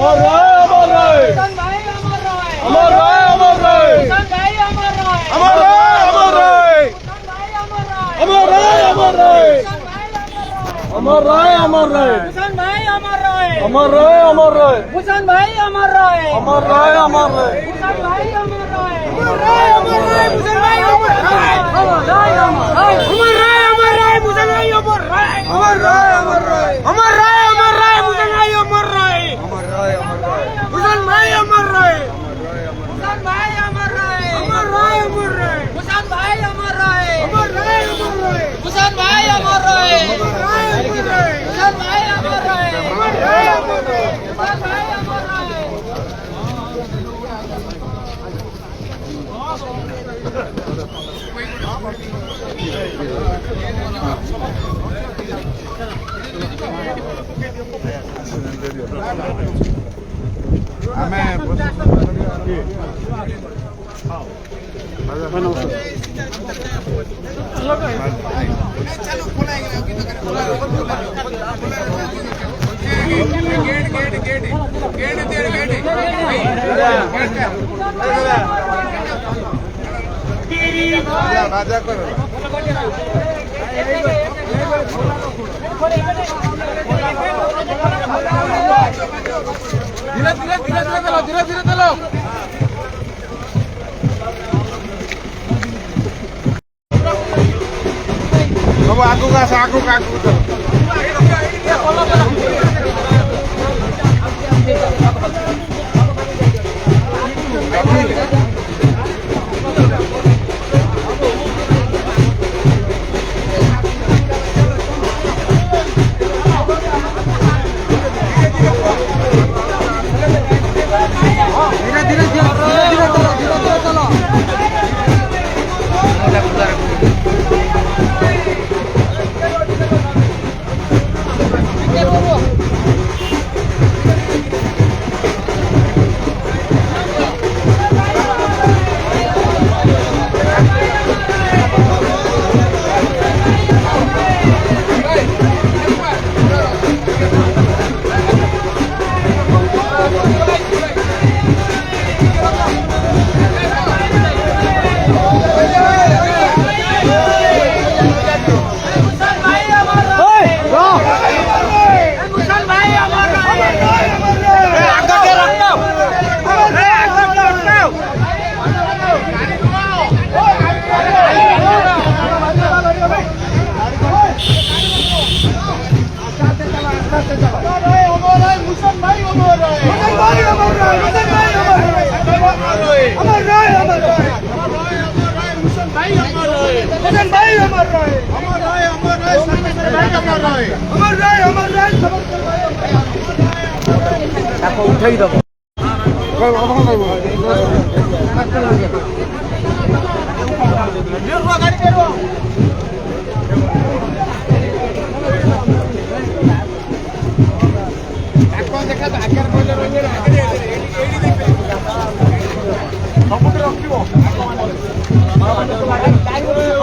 अमर रहे अमर रहे किसान भाई अमर रहे अमर रहे अमर रहे किसान भाई अमर रहे अमर रहे अमर रहे किसान भाई अमर रहे अमर रहे अमर रहे किसान भाई अमर रहे अमर रहे अमर रहे किसान भाई अमर रहे अमर रहे अमर रहे किसान भाई अमर रहे अमर रहे अमर रहे किसान भाई अमर रहे अमर रहे अमर रहे अमर रहे अमर रहे किसान भाई अमर रहे अमर रहे अमर रहे अमर रहे अमर रहे किसान भाई अमर रहे अमर रहे अमर रहे किसान भाई अमर रहे किसान भाई अमर रहे अमर रहे अमर रहे किसान भाई अमर रहे अमर रहे अमर रहे किसान भाई अमर रहे अमर रहे अमर रहे किसान भाई अमर रहे अमर रहे अमर रहे किसान भाई अमर रहे राजा करो धीरे धीरे चलो बाबू आगू का आगू का उठाई दब देखा